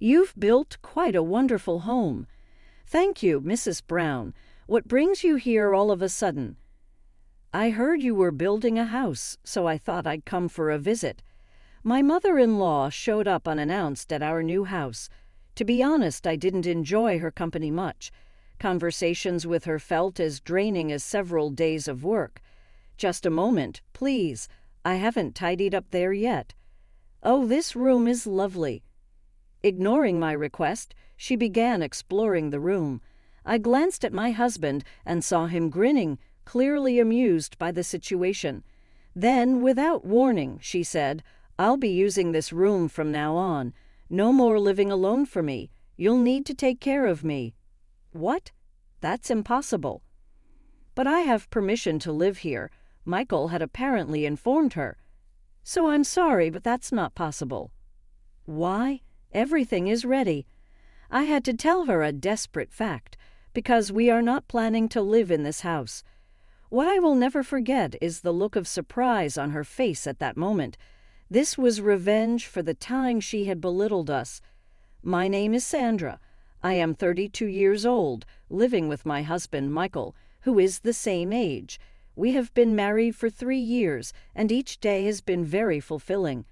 You've built quite a wonderful home. Thank you, Mrs. Brown. What brings you here all of a sudden? I heard you were building a house, so I thought I'd come for a visit. My mother-in-law showed up unannounced at our new house. To be honest, I didn't enjoy her company much. Conversations with her felt as draining as several days of work. Just a moment, please. I haven't tidied up there yet. Oh, this room is lovely. Ignoring my request, she began exploring the room. I glanced at my husband and saw him grinning, clearly amused by the situation. Then, without warning, she said, "I'll be using this room from now on. No more living alone for me. You'll need to take care of me." What? That's impossible. But I have permission to live here. Michael had apparently informed her. So I'm sorry, but that's not possible. Why? Everything is ready. I had to tell her a desperate fact, because we are not planning to live in this house. What I will never forget is the look of surprise on her face at that moment. This was revenge for the time she had belittled us. My name is Sandra. I am 32 years old, living with my husband, Michael, who is the same age. We have been married for 3 years, and each day has been very fulfilling.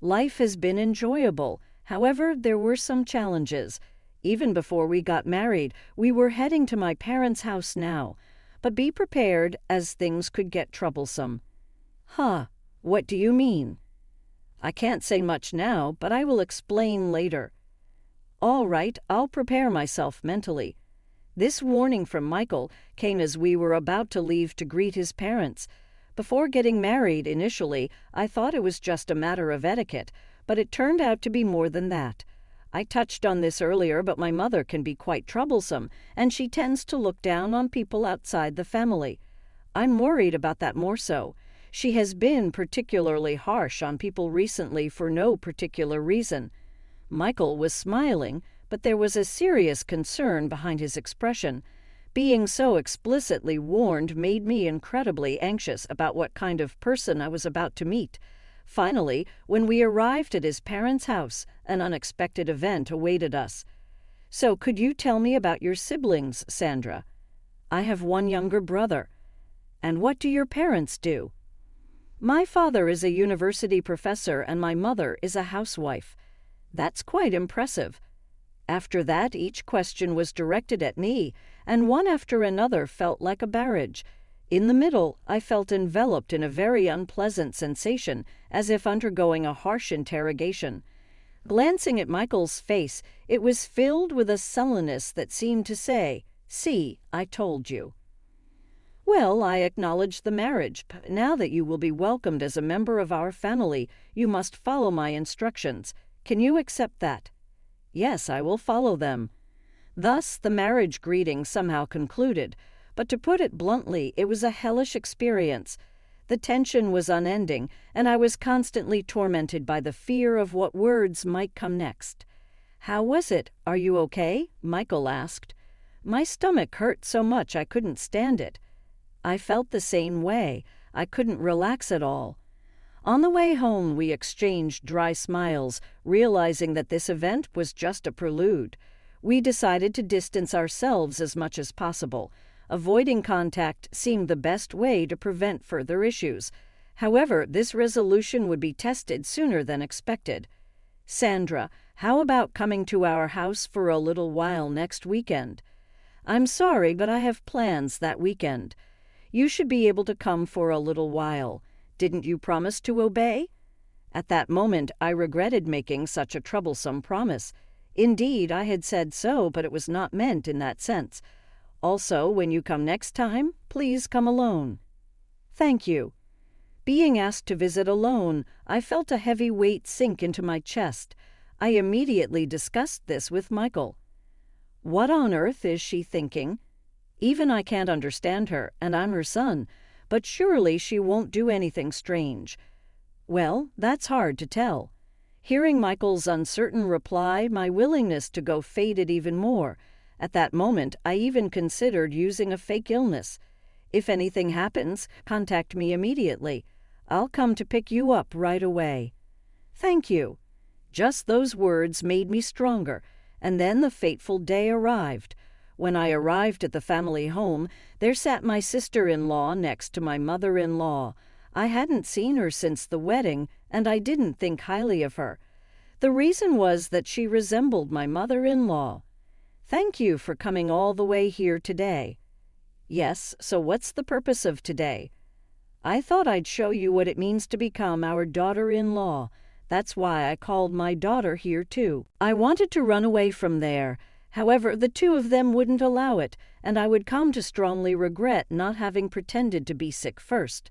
Life has been enjoyable. However, there were some challenges. Even before we got married, we were heading to my parents' house now. But be prepared, as things could get troublesome. Huh, what do you mean? I can't say much now, but I will explain later. All right, I'll prepare myself mentally. This warning from Michael came as we were about to leave to greet his parents. Before getting married initially, I thought it was just a matter of etiquette, but it turned out to be more than that. I touched on this earlier, but my mother can be quite troublesome, and she tends to look down on people outside the family. I'm worried about that more so. She has been particularly harsh on people recently for no particular reason. Michael was smiling, but there was a serious concern behind his expression. Being so explicitly warned made me incredibly anxious about what kind of person I was about to meet. Finally, when we arrived at his parents' house, an unexpected event awaited us. So could you tell me about your siblings, Sandra? I have one younger brother. And what do your parents do? My father is a university professor and my mother is a housewife. That's quite impressive. After that, each question was directed at me, and one after another felt like a barrage. In the middle, I felt enveloped in a very unpleasant sensation, as if undergoing a harsh interrogation. Glancing at Michael's face, it was filled with a sullenness that seemed to say, "See, I told you." Well, I acknowledge the marriage, but now that you will be welcomed as a member of our family, you must follow my instructions. Can you accept that? Yes, I will follow them. Thus, the marriage greeting somehow concluded. But to put it bluntly, it was a hellish experience. The tension was unending, and I was constantly tormented by the fear of what words might come next. "How was it? Are you okay?" Michael asked. My stomach hurt so much I couldn't stand it. I felt the same way. I couldn't relax at all. On the way home, we exchanged dry smiles, realizing that this event was just a prelude. We decided to distance ourselves as much as possible. Avoiding contact seemed the best way to prevent further issues. However, this resolution would be tested sooner than expected. "Sandra, how about coming to our house for a little while next weekend?" "I'm sorry, but I have plans that weekend." "You should be able to come for a little while. Didn't you promise to obey?" At that moment, I regretted making such a troublesome promise. Indeed, I had said so, but it was not meant in that sense. Also, when you come next time, please come alone. Thank you. Being asked to visit alone, I felt a heavy weight sink into my chest. I immediately discussed this with Michael. What on earth is she thinking? Even I can't understand her, and I'm her son, but surely she won't do anything strange. Well, that's hard to tell. Hearing Michael's uncertain reply, my willingness to go faded even more. At that moment, I even considered using a fake illness. If anything happens, contact me immediately. I'll come to pick you up right away. Thank you. Just those words made me stronger, and then the fateful day arrived. When I arrived at the family home, there sat my sister-in-law next to my mother-in-law. I hadn't seen her since the wedding, and I didn't think highly of her. The reason was that she resembled my mother-in-law. "Thank you for coming all the way here today." "Yes, so what's the purpose of today?" "I thought I'd show you what it means to become our daughter-in-law. That's why I called my daughter here too. I wanted to run away from there. However, the two of them wouldn't allow it, and I would come to strongly regret not having pretended to be sick first.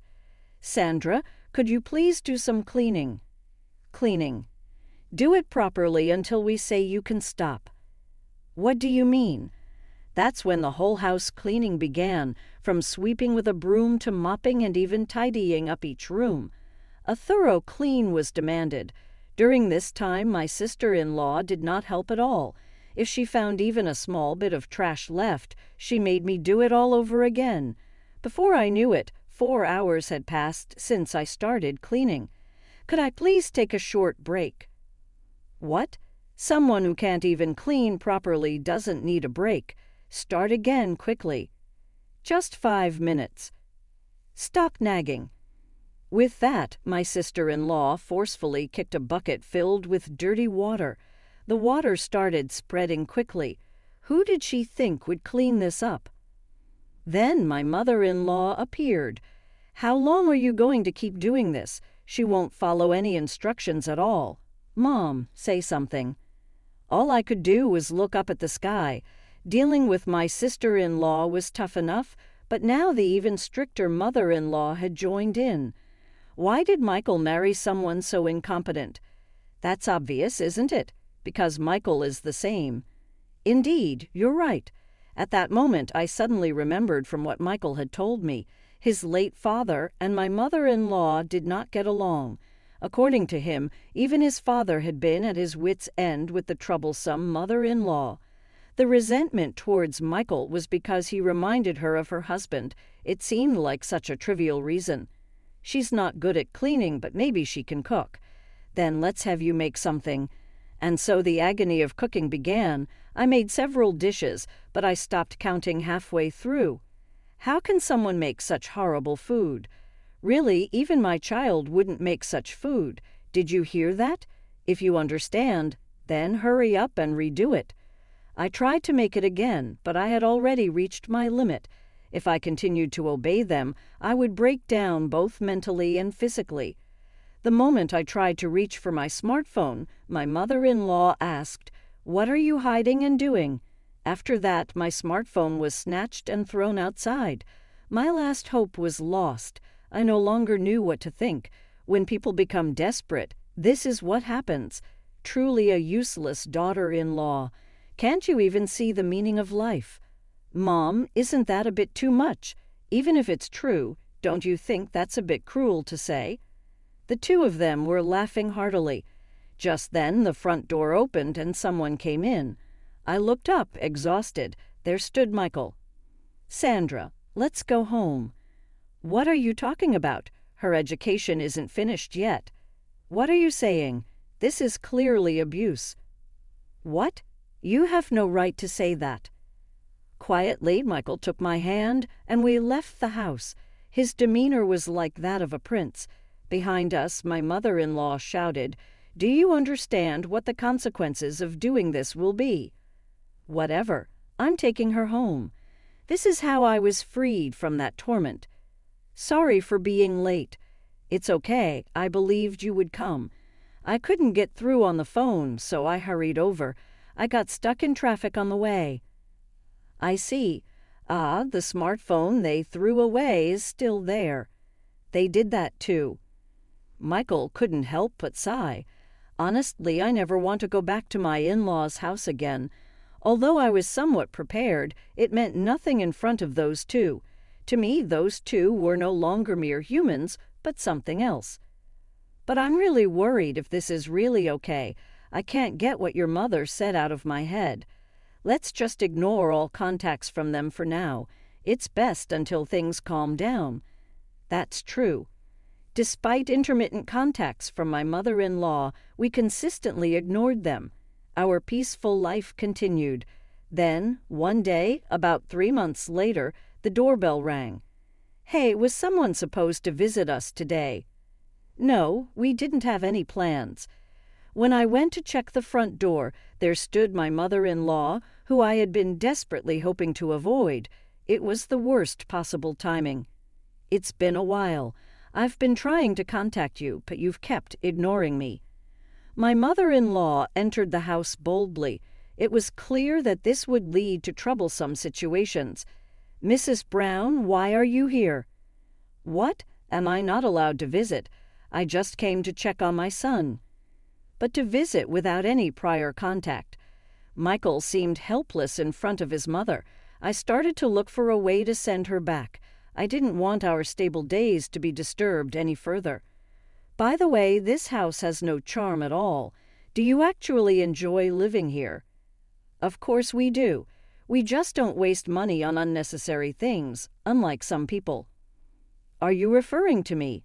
Sandra, could you please do some cleaning?" "Cleaning. Do it properly until we say you can stop." "What do you mean?" That's when the whole house cleaning began, from sweeping with a broom to mopping and even tidying up each room. A thorough clean was demanded. During this time, my sister-in-law did not help at all. If she found even a small bit of trash left, she made me do it all over again. Before I knew it, 4 hours had passed since I started cleaning. "Could I please take a short break?" "What? Someone who can't even clean properly doesn't need a break. Start again quickly." "Just 5 minutes." "Stop nagging." With that, my sister-in-law forcefully kicked a bucket filled with dirty water. The water started spreading quickly. Who did she think would clean this up? Then my mother-in-law appeared. "How long are you going to keep doing this? She won't follow any instructions at all. Mom, say something." All I could do was look up at the sky. Dealing with my sister-in-law was tough enough, but now the even stricter mother-in-law had joined in. Why did Michael marry someone so incompetent? That's obvious, isn't it? Because Michael is the same. Indeed, you're right. At that moment, I suddenly remembered from what Michael had told me. His late father and my mother-in-law did not get along. According to him, even his father had been at his wits' end with the troublesome mother-in-law. The resentment towards Michael was because he reminded her of her husband. It seemed like such a trivial reason. "She's not good at cleaning, but maybe she can cook." "Then let's have you make something." And so the agony of cooking began. I made several dishes, but I stopped counting halfway through. How can someone make such horrible food? Really, even my child wouldn't make such food. Did you hear that? If you understand, then hurry up and redo it. I tried to make it again, but I had already reached my limit. If I continued to obey them, I would break down both mentally and physically. The moment I tried to reach for my smartphone, my mother-in-law asked, "What are you hiding and doing?" After that, my smartphone was snatched and thrown outside. My last hope was lost. I no longer knew what to think. When people become desperate, this is what happens. Truly a useless daughter-in-law. Can't you even see the meaning of life? Mom, isn't that a bit too much? Even if it's true, don't you think that's a bit cruel to say? The two of them were laughing heartily. Just then the front door opened and someone came in. I looked up, exhausted. There stood Michael. "Sandra, let's go home." "What are you talking about? Her education isn't finished yet." "What are you saying? This is clearly abuse." "What? You have no right to say that." Quietly, Michael took my hand, and we left the house. His demeanor was like that of a prince. Behind us, my mother-in-law shouted, "Do you understand what the consequences of doing this will be?" "Whatever. I'm taking her home. This is how I was freed from that torment. Sorry for being late. It's okay. I believed you would come. I couldn't get through on the phone, so I hurried over. I got stuck in traffic on the way." "I see. Ah, the smartphone they threw away is still there." "They did that too." Michael couldn't help but sigh. Honestly, I never want to go back to my in-laws' house again. Although I was somewhat prepared, it meant nothing in front of those two. To me, those two were no longer mere humans, but something else. "But I'm really worried if this is really okay. I can't get what your mother said out of my head. Let's just ignore all contacts from them for now. It's best until things calm down." "That's true." Despite intermittent contacts from my mother-in-law, we consistently ignored them. Our peaceful life continued. Then, one day, about 3 months later, the doorbell rang. "Hey, was someone supposed to visit us today?" No, we didn't have any plans. When I went to check the front door, there stood my mother-in-law, who I had been desperately hoping to avoid. It was the worst possible timing. "It's been a while. I've been trying to contact you, but you've kept ignoring me." My mother-in-law entered the house boldly. It was clear that this would lead to troublesome situations. "Mrs. Brown, why are you here?" "What? Am I not allowed to visit? I just came to check on my son." But to visit without any prior contact. Michael seemed helpless in front of his mother. I started to look for a way to send her back. I didn't want our stable days to be disturbed any further. "By the way, this house has no charm at all. Do you actually enjoy living here?" "Of course we do. We just don't waste money on unnecessary things, unlike some people." "Are you referring to me?"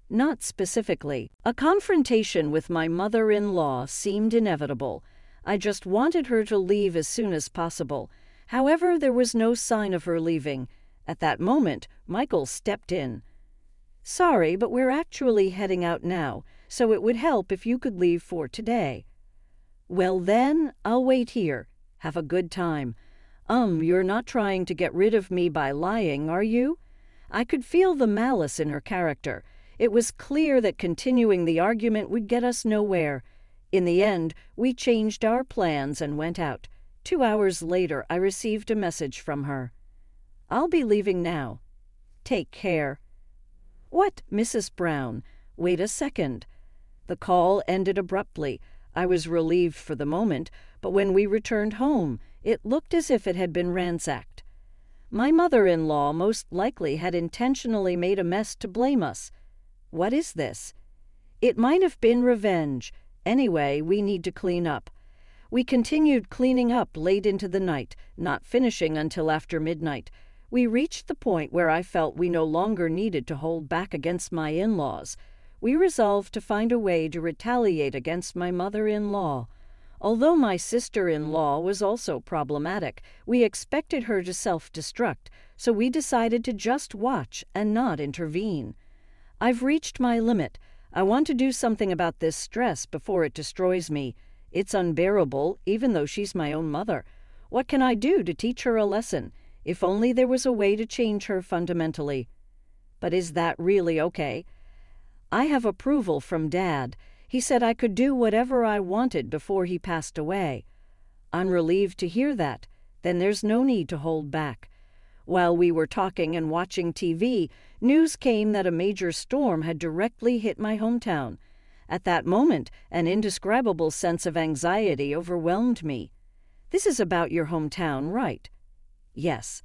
"Not specifically." A confrontation with my mother-in-law seemed inevitable. I just wanted her to leave as soon as possible. However, there was no sign of her leaving. At that moment, Michael stepped in. "Sorry, but we're actually heading out now, so it would help if you could leave for today." "Well then, I'll wait here. Have a good time." You're not trying to get rid of me by lying, are you?" I could feel the malice in her character. It was clear that continuing the argument would get us nowhere. In the end, we changed our plans and went out. 2 hours later, I received a message from her. "I'll be leaving now. Take care." "What, Mrs. Brown? Wait a second." The call ended abruptly. I was relieved for the moment, but when we returned home, it looked as if it had been ransacked. My mother-in-law most likely had intentionally made a mess to blame us. What is this? It might have been revenge. Anyway, we need to clean up. We continued cleaning up late into the night, not finishing until after midnight. We reached the point where I felt we no longer needed to hold back against my in-laws. We resolved to find a way to retaliate against my mother-in-law. Although my sister-in-law was also problematic, we expected her to self-destruct, so we decided to just watch and not intervene. I've reached my limit. I want to do something about this stress before it destroys me. It's unbearable, even though she's my own mother. What can I do to teach her a lesson? If only there was a way to change her fundamentally. But is that really okay? I have approval from Dad. He said I could do whatever I wanted before he passed away. I'm relieved to hear that. Then there's no need to hold back. While we were talking and watching TV, news came that a major storm had directly hit my hometown. At that moment, an indescribable sense of anxiety overwhelmed me. "This is about your hometown, right?" "Yes."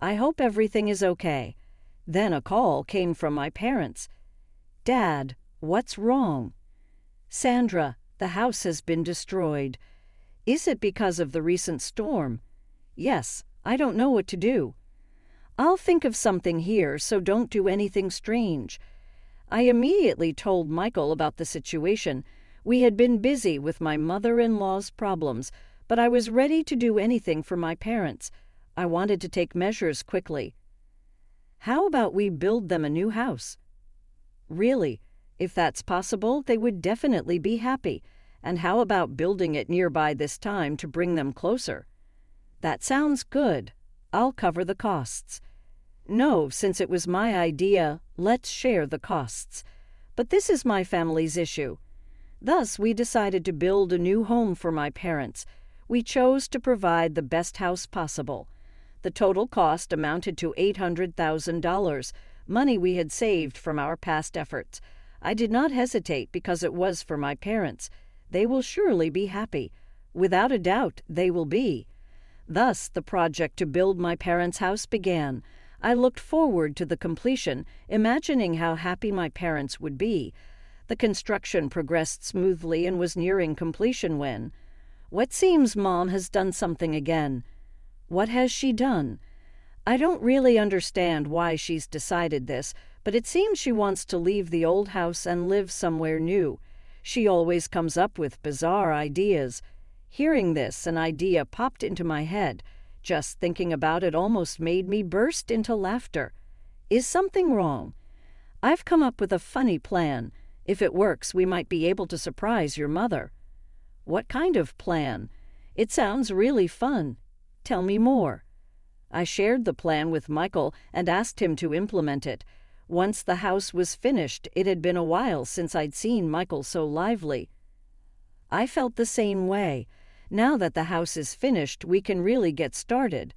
"I hope everything is okay." Then a call came from my parents. "Dad, what's wrong?" "Sandra, the house has been destroyed." "Is it because of the recent storm?" "Yes, I don't know what to do." "I'll think of something here, so don't do anything strange." I immediately told Michael about the situation. We had been busy with my mother-in-law's problems, but I was ready to do anything for my parents. I wanted to take measures quickly. "How about we build them a new house?" "Really? If that's possible, they would definitely be happy. And how about building it nearby this time to bring them closer?" "That sounds good. I'll cover the costs." "No, since it was my idea, let's share the costs. But this is my family's issue." Thus, we decided to build a new home for my parents. We chose to provide the best house possible. The total cost amounted to $800,000, money we had saved from our past efforts. I did not hesitate because it was for my parents. They will surely be happy. Without a doubt, they will be. Thus, the project to build my parents' house began. I looked forward to the completion, imagining how happy my parents would be. The construction progressed smoothly and was nearing completion when, "What seems Mom has done something again." "What has she done?" "I don't really understand why she's decided this, but it seems she wants to leave the old house and live somewhere new. She always comes up with bizarre ideas. Hearing this, an idea popped into my head. Just thinking about it almost made me burst into laughter. Is something wrong? I've come up with a funny plan. If it works, we might be able to surprise your mother. What kind of plan? It sounds really fun. Tell me more. I shared the plan with Michael and asked him to implement it. Once the house was finished, it had been a while since I'd seen Michael so lively. I felt the same way. Now that the house is finished, we can really get started.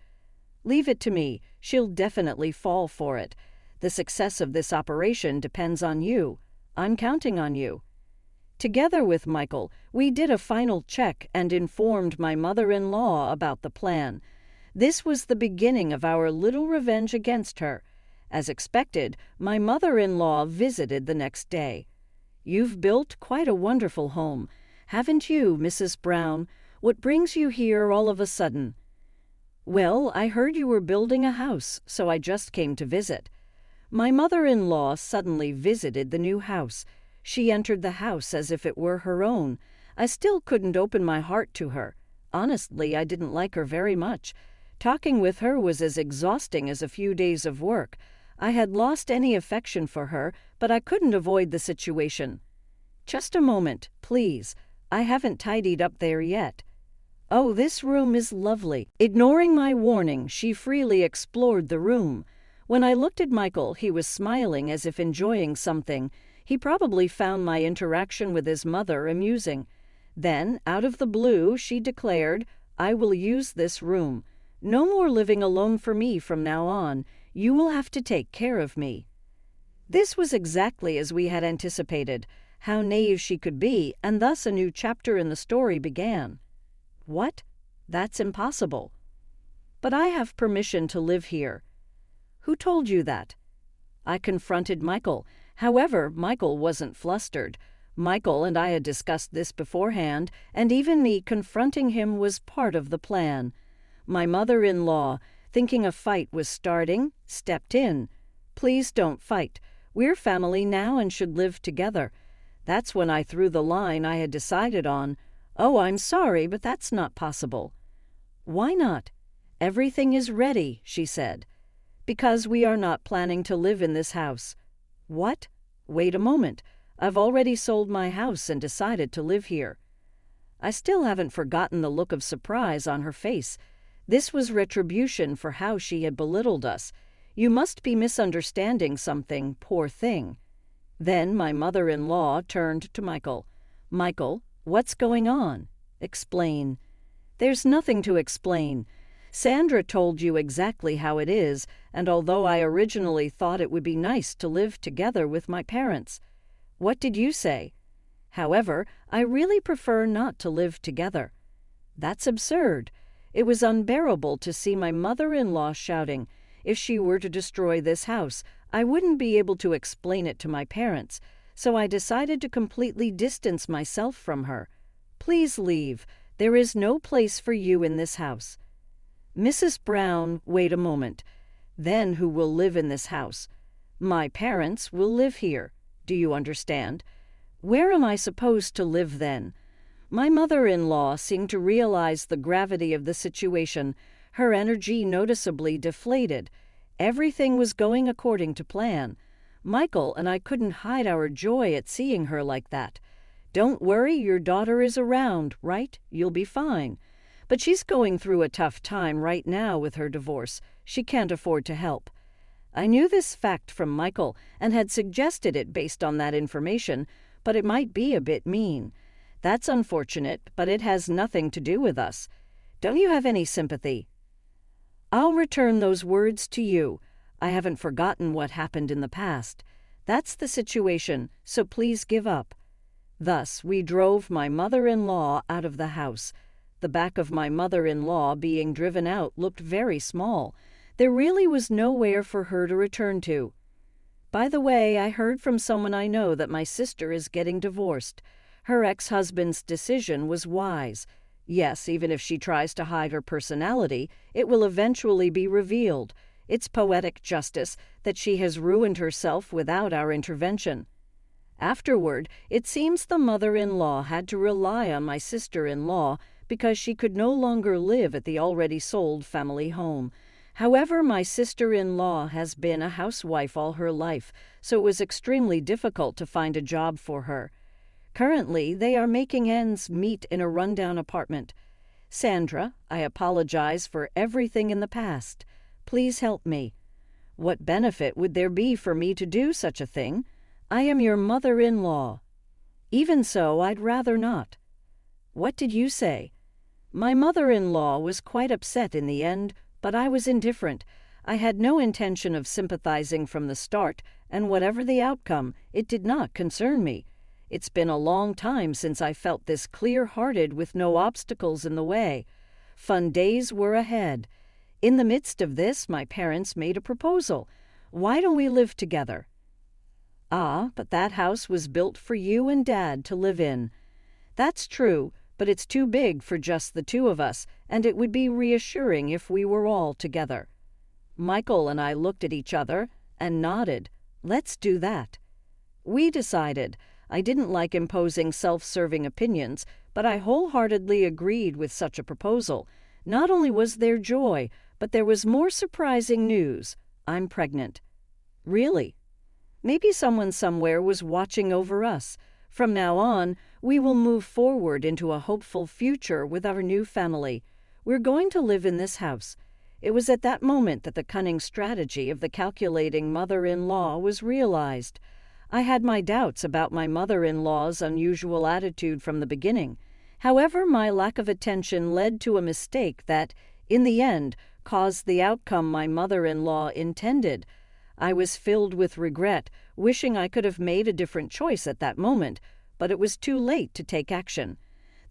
Leave it to me. She'll definitely fall for it. The success of this operation depends on you. I'm counting on you. Together with Michael, we did a final check and informed my mother-in-law about the plan. This was the beginning of our little revenge against her. As expected, my mother-in-law visited the next day. You've built quite a wonderful home, haven't you, Mrs. Brown? What brings you here all of a sudden? Well, I heard you were building a house, so I just came to visit. My mother-in-law suddenly visited the new house. She entered the house as if it were her own. I still couldn't open my heart to her. Honestly, I didn't like her very much. Talking with her was as exhausting as a few days of work. I had lost any affection for her, but I couldn't avoid the situation. Just a moment, please. I haven't tidied up there yet. Oh, this room is lovely. Ignoring my warning, she freely explored the room. When I looked at Michael, he was smiling as if enjoying something. He probably found my interaction with his mother amusing. Then, out of the blue, she declared, I will use this room. No more living alone for me from now on. You will have to take care of me. This was exactly as we had anticipated. How naive she could be, and thus a new chapter in the story began. What? That's impossible. But I have permission to live here. Who told you that? I confronted Michael. However, Michael wasn't flustered. Michael and I had discussed this beforehand, and even me confronting him was part of the plan. My mother-in-law, thinking a fight was starting, stepped in. Please don't fight. We're family now and should live together. That's when I threw the line I had decided on. Oh, I'm sorry, but that's not possible. Why not? Everything is ready, she said. Because we are not planning to live in this house. What? Wait a moment. I've already sold my house and decided to live here. I still haven't forgotten the look of surprise on her face. This was retribution for how she had belittled us. You must be misunderstanding something, poor thing. Then my mother-in-law turned to Michael. Michael, what's going on? Explain. There's nothing to explain. Sandra told you exactly how it is, and although I originally thought it would be nice to live together with my parents. What did you say? However, I really prefer not to live together. That's absurd. It was unbearable to see my mother-in-law shouting. If she were to destroy this house, I wouldn't be able to explain it to my parents, so I decided to completely distance myself from her. Please leave. There is no place for you in this house. Mrs. Brown, wait a moment. Then who will live in this house? My parents will live here. Do you understand? Where am I supposed to live then? My mother-in-law seemed to realize the gravity of the situation. Her energy noticeably deflated. Everything was going according to plan. Michael and I couldn't hide our joy at seeing her like that. Don't worry, your daughter is around, right? You'll be fine. But she's going through a tough time right now with her divorce. She can't afford to help. I knew this fact from Michael and had suggested it based on that information, but it might be a bit mean. That's unfortunate, but it has nothing to do with us. Don't you have any sympathy? I'll return those words to you. I haven't forgotten what happened in the past. That's the situation, so please give up. Thus, we drove my mother-in-law out of the house. The back of my mother-in-law being driven out looked very small. There really was nowhere for her to return to. By the way, I heard from someone I know that my sister is getting divorced. Her ex-husband's decision was wise. Yes, even if she tries to hide her personality, it will eventually be revealed. It's poetic justice that she has ruined herself without our intervention. Afterward, it seems the mother-in-law had to rely on my sister-in-law because she could no longer live at the already sold family home. However, my sister-in-law has been a housewife all her life, so it was extremely difficult to find a job for her. Currently, they are making ends meet in a rundown apartment. Sandra, I apologize for everything in the past. Please help me. What benefit would there be for me to do such a thing? I am your mother-in-law. Even so, I'd rather not. What did you say? My mother-in-law was quite upset in the end, but I was indifferent. I had no intention of sympathizing from the start, and whatever the outcome, it did not concern me. It's been a long time since I felt this clear-hearted with no obstacles in the way. Fun days were ahead. In the midst of this, my parents made a proposal. Why don't we live together? Ah, but that house was built for you and Dad to live in. That's true, but it's too big for just the two of us, and it would be reassuring if we were all together. Michael and I looked at each other and nodded. Let's do that. We decided. I didn't like imposing self-serving opinions, but I wholeheartedly agreed with such a proposal. Not only was there joy, but there was more surprising news. I'm pregnant. Really? Maybe someone somewhere was watching over us. From now on, we will move forward into a hopeful future with our new family. We're going to live in this house. It was at that moment that the cunning strategy of the calculating mother-in-law was realized. I had my doubts about my mother-in-law's unusual attitude from the beginning. However, my lack of attention led to a mistake that, in the end, caused the outcome my mother-in-law intended. I was filled with regret, wishing I could have made a different choice at that moment, but it was too late to take action.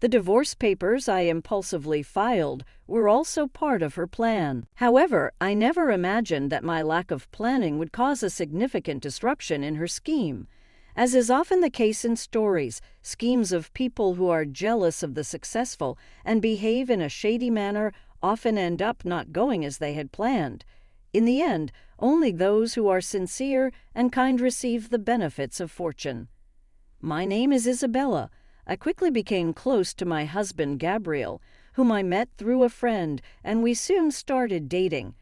The divorce papers I impulsively filed were also part of her plan. However, I never imagined that my lack of planning would cause a significant disruption in her scheme. As is often the case in stories, schemes of people who are jealous of the successful and behave in a shady manner often end up not going as they had planned. In the end, only those who are sincere and kind receive the benefits of fortune. My name is Isabella. I quickly became close to my husband Gabriel, whom I met through a friend, and we soon started dating.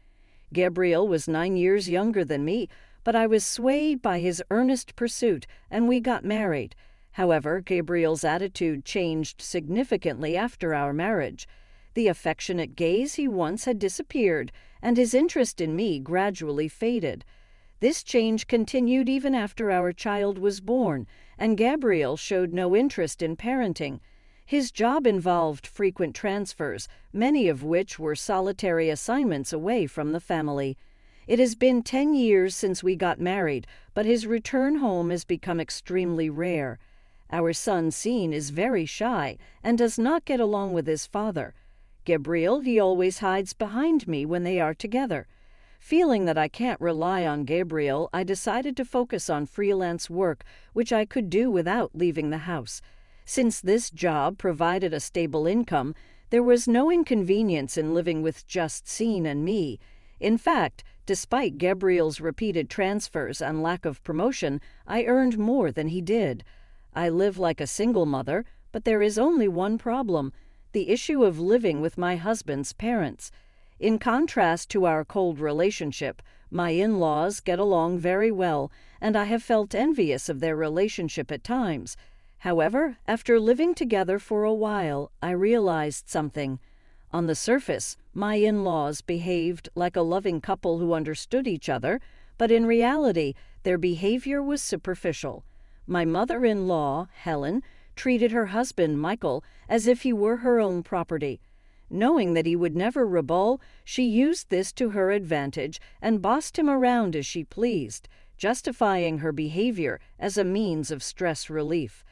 Gabriel was 9 years younger than me, but I was swayed by his earnest pursuit, and we got married. However, Gabriel's attitude changed significantly after our marriage. The affectionate gaze he once had disappeared, and his interest in me gradually faded. This change continued even after our child was born, and Gabriel showed no interest in parenting. His job involved frequent transfers, many of which were solitary assignments away from the family. It has been 10 years since we got married, but his return home has become extremely rare. Our son Sean is very shy and does not get along with his father. Gabriel, he always hides behind me when they are together. Feeling that I can't rely on Gabriel, I decided to focus on freelance work, which I could do without leaving the house. Since this job provided a stable income, there was no inconvenience in living with just Sean and me. In fact, despite Gabriel's repeated transfers and lack of promotion, I earned more than he did. I live like a single mother, but there is only one problem: the issue of living with my husband's parents. In contrast to our cold relationship, my in-laws get along very well, and I have felt envious of their relationship at times. However, after living together for a while, I realized something. On the surface, my in-laws behaved like a loving couple who understood each other, but in reality, their behavior was superficial. My mother-in-law, Helen, treated her husband, Michael, as if he were her own property. Knowing that he would never rebel, she used this to her advantage and bossed him around as she pleased, justifying her behavior as a means of stress relief.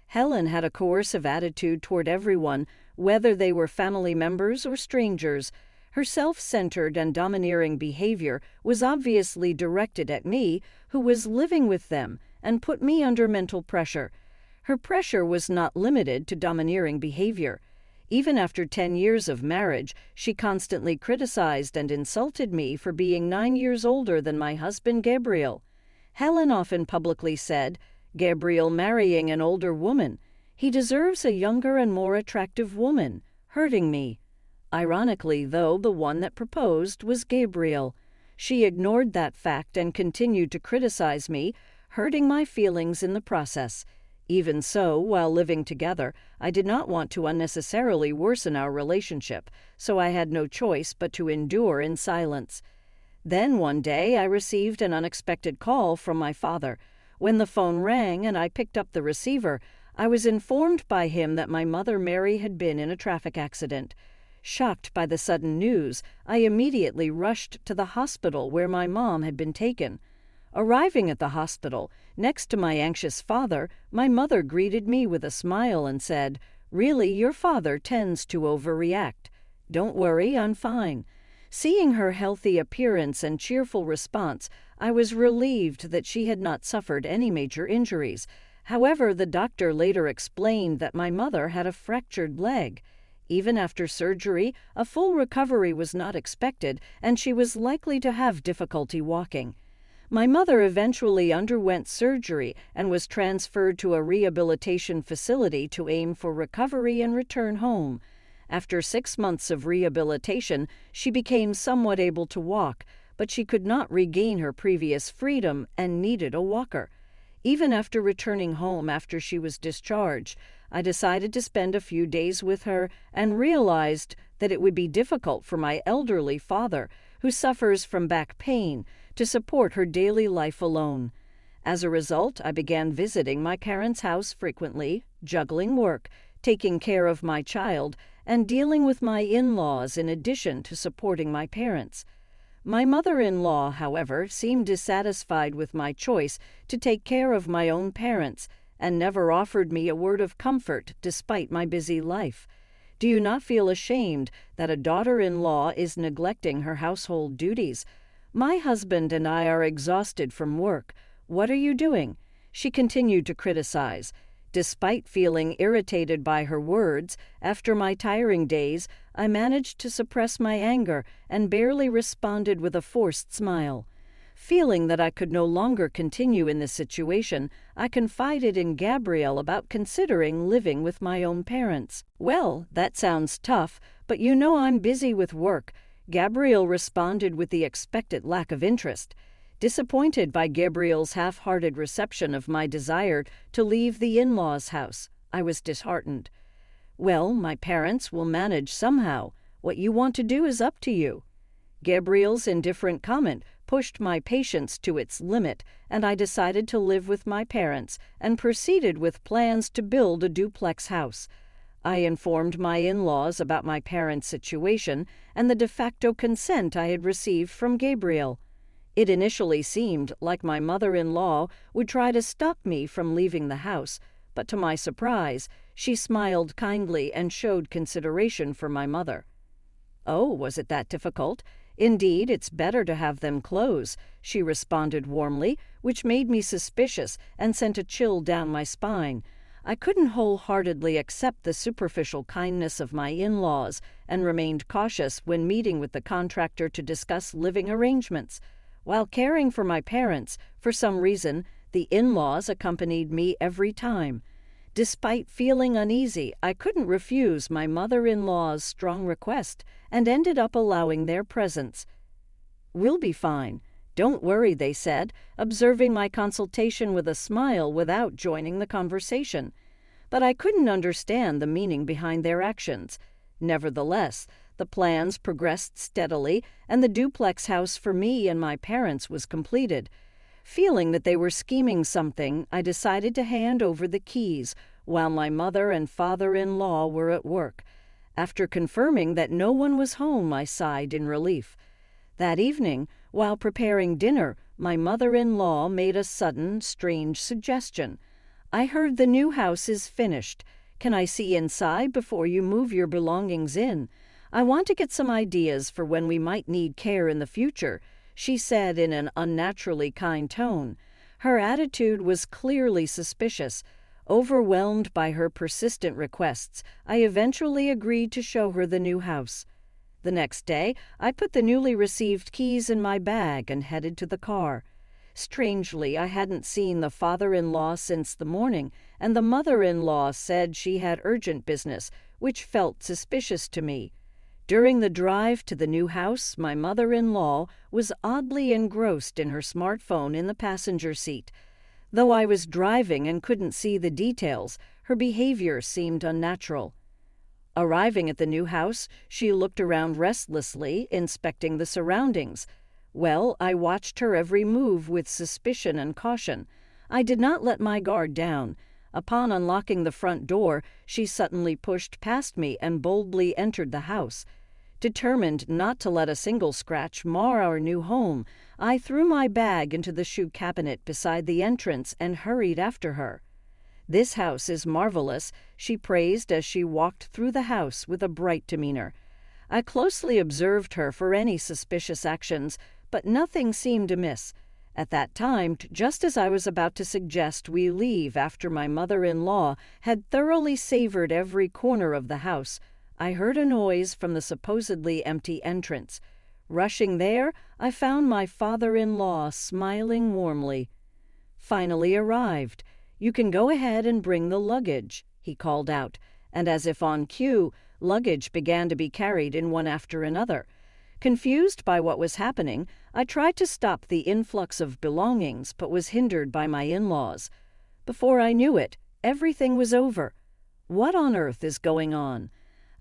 Helen had a coercive attitude toward everyone, whether they were family members or strangers. Her self-centered and domineering behavior was obviously directed at me, who was living with them, and put me under mental pressure. Her pressure was not limited to domineering behavior. Even after 10 years of marriage, she constantly criticized and insulted me for being 9 years older than my husband Gabriel. Helen often publicly said, "Gabriel marrying an older woman. He deserves a younger and more attractive woman," hurting me. Ironically, though, the one that proposed was Gabriel. She ignored that fact and continued to criticize me, hurting my feelings in the process. Even so, while living together, I did not want to unnecessarily worsen our relationship, so I had no choice but to endure in silence. Then one day I received an unexpected call from my father. When the phone rang and I picked up the receiver, I was informed by him that my mother Mary had been in a traffic accident. Shocked by the sudden news, I immediately rushed to the hospital where my mom had been taken. Arriving at the hospital, next to my anxious father, my mother greeted me with a smile and said, "Really, your father tends to overreact. Don't worry, I'm fine." Seeing her healthy appearance and cheerful response, I was relieved that she had not suffered any major injuries. However, the doctor later explained that my mother had a fractured leg. Even after surgery, a full recovery was not expected, and she was likely to have difficulty walking. My mother eventually underwent surgery and was transferred to a rehabilitation facility to aim for recovery and return home. After 6 months of rehabilitation, she became somewhat able to walk, but she could not regain her previous freedom and needed a walker. Even after returning home after she was discharged, I decided to spend a few days with her and realized that it would be difficult for my elderly father, who suffers from back pain, to support her daily life alone. As a result, I began visiting my parents' house frequently, juggling work, taking care of my child, and dealing with my in-laws in addition to supporting my parents. My mother-in-law, however, seemed dissatisfied with my choice to take care of my own parents and never offered me a word of comfort despite my busy life. Do you not feel ashamed that a daughter-in-law is neglecting her household duties? My husband and I are exhausted from work. What are you doing? She continued to criticize. Despite feeling irritated by her words, after my tiring days, I managed to suppress my anger and barely responded with a forced smile. Feeling that I could no longer continue in this situation, I confided in Gabriel about considering living with my own parents. "Well, that sounds tough, but you know I'm busy with work." Gabriel responded with the expected lack of interest. Disappointed by Gabriel's half-hearted reception of my desire to leave the in-laws' house, I was disheartened. "Well, my parents will manage somehow. What you want to do is up to you." Gabriel's indifferent comment pushed my patience to its limit, and I decided to live with my parents and proceeded with plans to build a duplex house. I informed my in-laws about my parents' situation and the de facto consent I had received from Gabriel. It initially seemed like my mother-in-law would try to stop me from leaving the house, but to my surprise, she smiled kindly and showed consideration for my mother. "Oh, was it that difficult? Indeed, it's better to have them close," she responded warmly, which made me suspicious and sent a chill down my spine. I couldn't wholeheartedly accept the superficial kindness of my in-laws and remained cautious when meeting with the contractor to discuss living arrangements. While caring for my parents, for some reason, the in-laws accompanied me every time. Despite feeling uneasy, I couldn't refuse my mother-in-law's strong request and ended up allowing their presence. "We'll be fine. Don't worry," they said, observing my consultation with a smile without joining the conversation. But I couldn't understand the meaning behind their actions. Nevertheless, the plans progressed steadily, and the duplex house for me and my parents was completed. Feeling that they were scheming something, I decided to hand over the keys while my mother and father-in-law were at work. After confirming that no one was home, I sighed in relief. That evening, while preparing dinner, my mother-in-law made a sudden, strange suggestion. "I heard the new house is finished. Can I see inside before you move your belongings in? I want to get some ideas for when we might need care in the future," she said in an unnaturally kind tone. Her attitude was clearly suspicious. Overwhelmed by her persistent requests, I eventually agreed to show her the new house. The next day, I put the newly received keys in my bag and headed to the car. Strangely, I hadn't seen the father-in-law since the morning, and the mother-in-law said she had urgent business, which felt suspicious to me. During the drive to the new house, my mother-in-law was oddly engrossed in her smartphone in the passenger seat. Though I was driving and couldn't see the details, her behavior seemed unnatural. Arriving at the new house, she looked around restlessly, inspecting the surroundings. Well, I watched her every move with suspicion and caution. I did not let my guard down. Upon unlocking the front door, she suddenly pushed past me and boldly entered the house. Determined not to let a single scratch mar our new home, I threw my bag into the shoe cabinet beside the entrance and hurried after her. "This house is marvelous," she praised as she walked through the house with a bright demeanor. I closely observed her for any suspicious actions, but nothing seemed amiss. At that time, just as I was about to suggest we leave after my mother-in-law had thoroughly savored every corner of the house, I heard a noise from the supposedly empty entrance. Rushing there, I found my father-in-law smiling warmly. "Finally arrived. You can go ahead and bring the luggage," he called out, and as if on cue, luggage began to be carried in one after another. Confused by what was happening, I tried to stop the influx of belongings, but was hindered by my in-laws. Before I knew it, everything was over. "What on earth is going on?"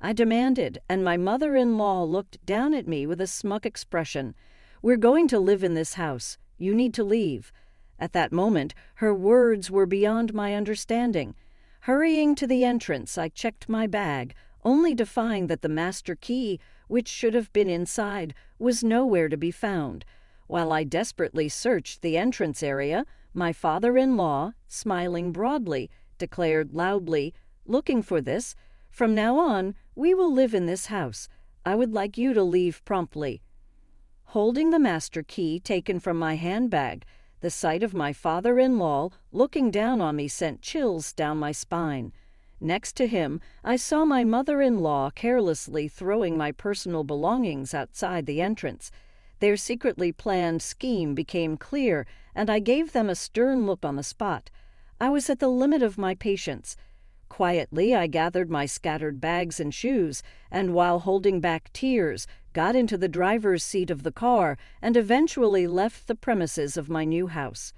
I demanded, and my mother-in-law looked down at me with a smug expression. "We're going to live in this house. You need to leave." At that moment, her words were beyond my understanding. Hurrying to the entrance, I checked my bag, only to find that the master key, which should have been inside, was nowhere to be found. While I desperately searched the entrance area, my father-in-law, smiling broadly, declared loudly, "Looking for this? From now on, we will live in this house. I would like you to leave promptly." Holding the master key taken from my handbag, the sight of my father-in-law looking down on me sent chills down my spine. Next to him, I saw my mother-in-law carelessly throwing my personal belongings outside the entrance. Their secretly planned scheme became clear, and I gave them a stern look on the spot. I was at the limit of my patience. Quietly, I gathered my scattered bags and shoes, and while holding back tears, got into the driver's seat of the car and eventually left the premises of my new house.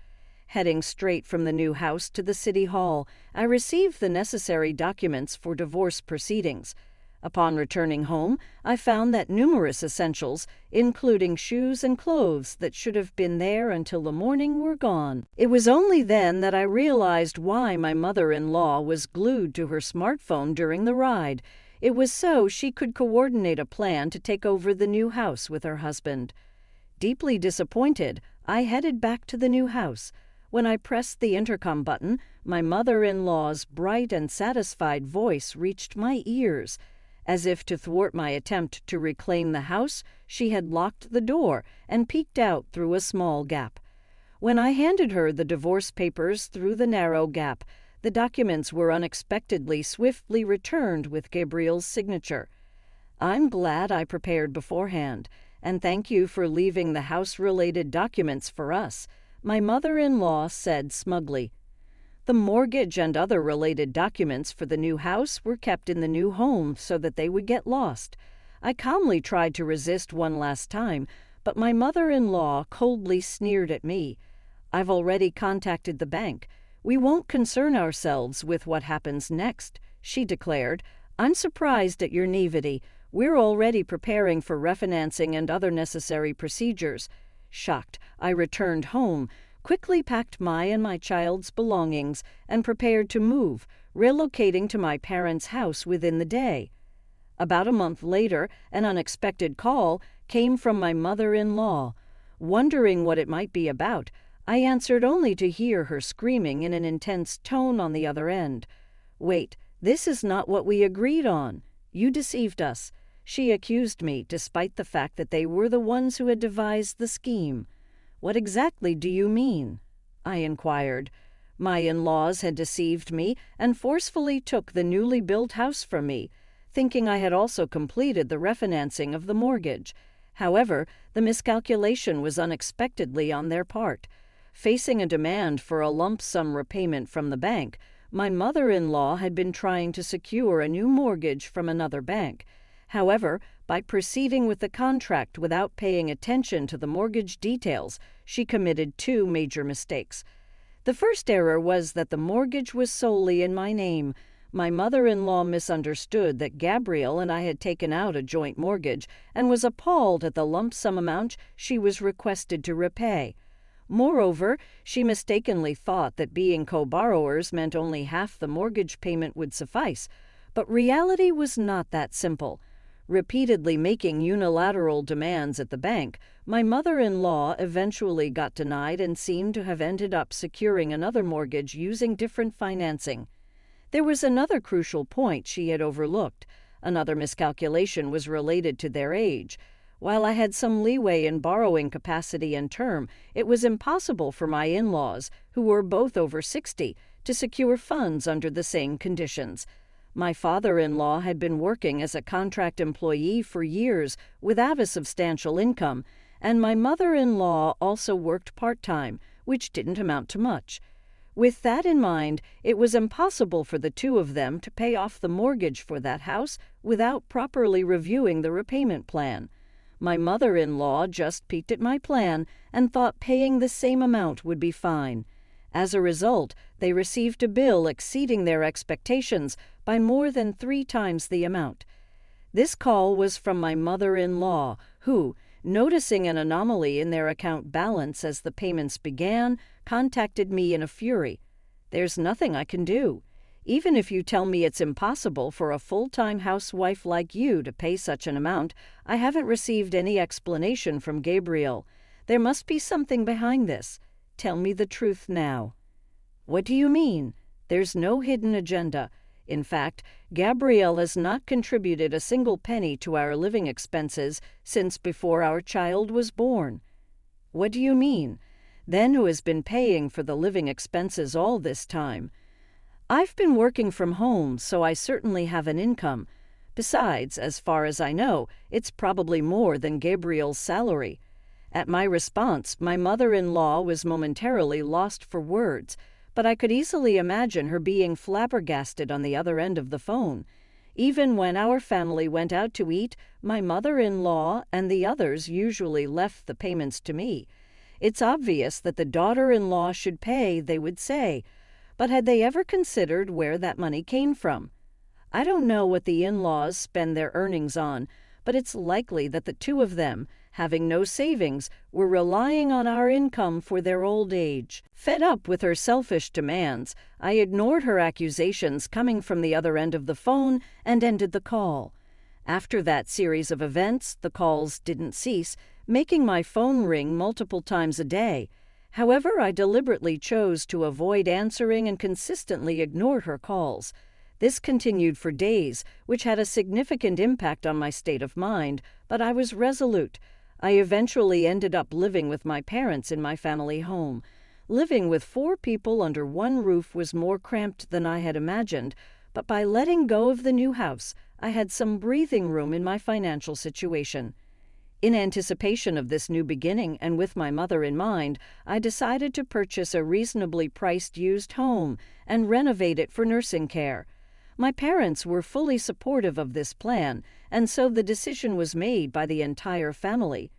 Heading straight from the new house to the city hall, I received the necessary documents for divorce proceedings. Upon returning home, I found that numerous essentials, including shoes and clothes that should have been there until the morning, were gone. It was only then that I realized why my mother-in-law was glued to her smartphone during the ride. It was so she could coordinate a plan to take over the new house with her husband. Deeply disappointed, I headed back to the new house. When I pressed the intercom button, my mother-in-law's bright and satisfied voice reached my ears. As if to thwart my attempt to reclaim the house, she had locked the door and peeked out through a small gap. When I handed her the divorce papers through the narrow gap, the documents were unexpectedly swiftly returned with Gabriel's signature. "I'm glad I prepared beforehand, and thank you for leaving the house-related documents for us," my mother-in-law said smugly. The mortgage and other related documents for the new house were kept in the new home so that they would get lost. I calmly tried to resist one last time, but my mother-in-law coldly sneered at me. "I've already contacted the bank. We won't concern ourselves with what happens next," she declared. "I'm surprised at your naivety. We're already preparing for refinancing and other necessary procedures." Shocked, I returned home, quickly packed my and my child's belongings, and prepared to move, relocating to my parents' house within the day. About a month later, an unexpected call came from my mother-in-law. Wondering what it might be about, I answered only to hear her screaming in an intense tone on the other end. "Wait, this is not what we agreed on. You deceived us," she accused me, despite the fact that they were the ones who had devised the scheme. "What exactly do you mean?" I inquired. My in-laws had deceived me and forcefully took the newly built house from me, thinking I had also completed the refinancing of the mortgage. However, the miscalculation was unexpectedly on their part. Facing a demand for a lump sum repayment from the bank, my mother-in-law had been trying to secure a new mortgage from another bank. However, by proceeding with the contract without paying attention to the mortgage details, she committed two major mistakes. The first error was that the mortgage was solely in my name. My mother-in-law misunderstood that Gabriel and I had taken out a joint mortgage and was appalled at the lump sum amount she was requested to repay. Moreover, she mistakenly thought that being co-borrowers meant only half the mortgage payment would suffice, but reality was not that simple. Repeatedly making unilateral demands at the bank, my mother-in-law eventually got denied and seemed to have ended up securing another mortgage using different financing. There was another crucial point she had overlooked. Another miscalculation was related to their age. While I had some leeway in borrowing capacity and term, it was impossible for my in-laws, who were both over 60, to secure funds under the same conditions. My father-in-law had been working as a contract employee for years without a substantial income, and my mother-in-law also worked part-time, which didn't amount to much. With that in mind, it was impossible for the two of them to pay off the mortgage for that house without properly reviewing the repayment plan. My mother-in-law just peeked at my plan and thought paying the same amount would be fine. As a result, they received a bill exceeding their expectations by more than 3 times the amount. This call was from my mother-in-law, who, noticing an anomaly in their account balance as the payments began, contacted me in a fury. "There's nothing I can do. Even if you tell me it's impossible for a full-time housewife like you to pay such an amount, I haven't received any explanation from Gabriel. There must be something behind this. Tell me the truth now." "What do you mean? There's no hidden agenda. In fact, Gabriel has not contributed a single penny to our living expenses since before our child was born." "What do you mean? Then who has been paying for the living expenses all this time?" "I've been working from home, so I certainly have an income. Besides, as far as I know, it's probably more than Gabriel's salary." At my response, my mother-in-law was momentarily lost for words, but I could easily imagine her being flabbergasted on the other end of the phone. Even when our family went out to eat, my mother-in-law and the others usually left the payments to me. "It's obvious that the daughter-in-law should pay," they would say. But had they ever considered where that money came from? I don't know what the in-laws spend their earnings on, but it's likely that the two of them, having no savings, were relying on our income for their old age. Fed up with her selfish demands, I ignored her accusations coming from the other end of the phone and ended the call. After that series of events, the calls didn't cease, making my phone ring multiple times a day. However, I deliberately chose to avoid answering and consistently ignored her calls. This continued for days, which had a significant impact on my state of mind, but I was resolute. I eventually ended up living with my parents in my family home. Living with 4 people under one roof was more cramped than I had imagined, but by letting go of the new house, I had some breathing room in my financial situation. In anticipation of this new beginning and with my mother in mind, I decided to purchase a reasonably priced used home and renovate it for nursing care. My parents were fully supportive of this plan, and so the decision was made by the entire family.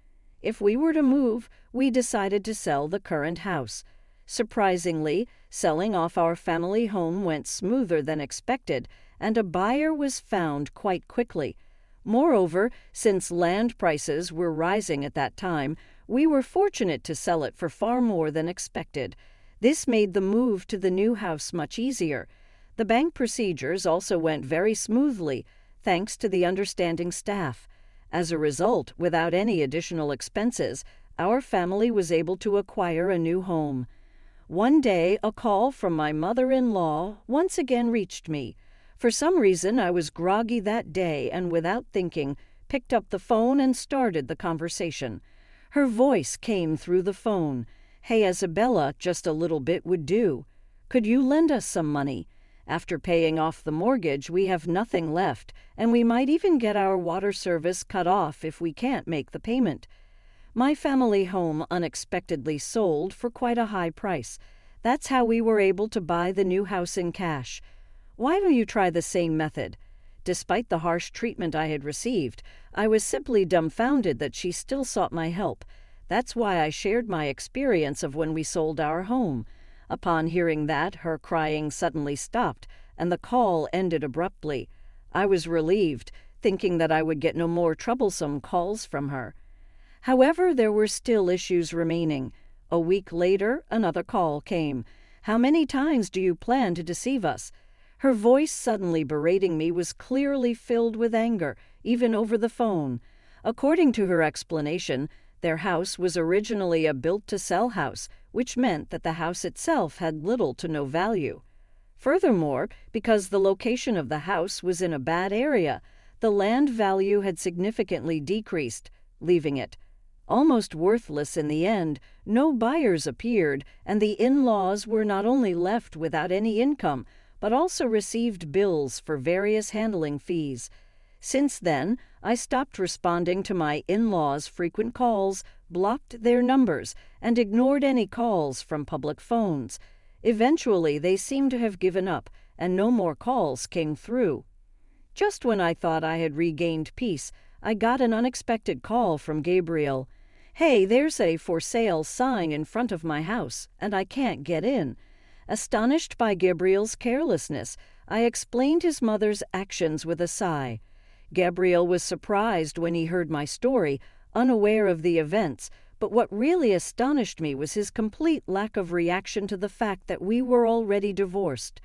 If we were to move, we decided to sell the current house. Surprisingly, selling off our family home went smoother than expected, and a buyer was found quite quickly. Moreover, since land prices were rising at that time, we were fortunate to sell it for far more than expected. This made the move to the new house much easier. The bank procedures also went very smoothly, thanks to the understanding staff. As a result, without any additional expenses, our family was able to acquire a new home. One day, a call from my mother-in-law once again reached me. For some reason, I was groggy that day and, without thinking, picked up the phone and started the conversation. Her voice came through the phone. "Hey, Isabella, just a little bit would do. Could you lend us some money? After paying off the mortgage, we have nothing left, and we might even get our water service cut off if we can't make the payment. My family home unexpectedly sold for quite a high price. That's how we were able to buy the new house in cash. Why don't you try the same method? Despite the harsh treatment I had received, I was simply dumbfounded that she still sought my help. That's why I shared my experience of when we sold our home. Upon hearing that, her crying suddenly stopped, and the call ended abruptly. I was relieved, thinking that I would get no more troublesome calls from her. However, there were still issues remaining. A week later, another call came. "How many times do you plan to deceive us?" Her voice, suddenly berating me, was clearly filled with anger, even over the phone. According to her explanation, their house was originally a built-to-sell house, which meant that the house itself had little to no value. Furthermore, because the location of the house was in a bad area, the land value had significantly decreased, leaving it almost worthless in the end. No buyers appeared, and the in-laws were not only left without any income, but also received bills for various handling fees. Since then, I stopped responding to my in-laws' frequent calls, blocked their numbers, and ignored any calls from public phones. Eventually, they seemed to have given up, and no more calls came through. Just when I thought I had regained peace, I got an unexpected call from Gabriel. "Hey, there's a for sale sign in front of my house, and I can't get in." Astonished by Gabriel's carelessness, I explained his mother's actions with a sigh. Gabriel was surprised when he heard my story, unaware of the events, but what really astonished me was his complete lack of reaction to the fact that we were already divorced.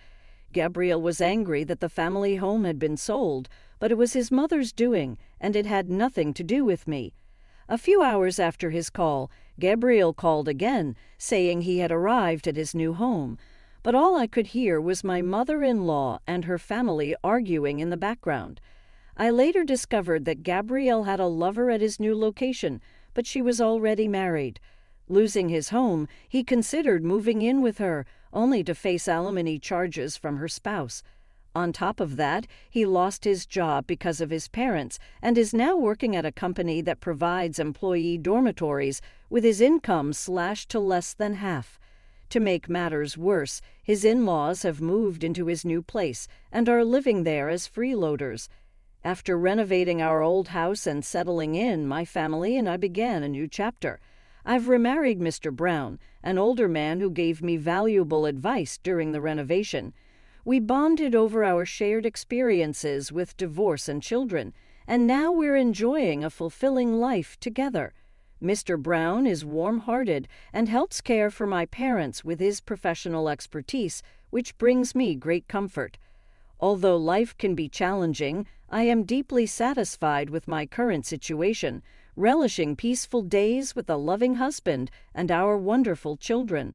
Gabriel was angry that the family home had been sold, but it was his mother's doing, and it had nothing to do with me. A few hours after his call, Gabriel called again, saying he had arrived at his new home, but all I could hear was my mother-in-law and her family arguing in the background. I later discovered that Gabriel had a lover at his new location, but she was already married. Losing his home, he considered moving in with her, only to face alimony charges from her spouse. On top of that, he lost his job because of his parents and is now working at a company that provides employee dormitories, with his income slashed to less than half. To make matters worse, his in-laws have moved into his new place and are living there as freeloaders. After renovating our old house and settling in, my family and I began a new chapter. I've remarried Mr. Brown, an older man who gave me valuable advice during the renovation. We bonded over our shared experiences with divorce and children, and now we're enjoying a fulfilling life together. Mr. Brown is warm-hearted and helps care for my parents with his professional expertise, which brings me great comfort. Although life can be challenging, I am deeply satisfied with my current situation, relishing peaceful days with a loving husband and our wonderful children.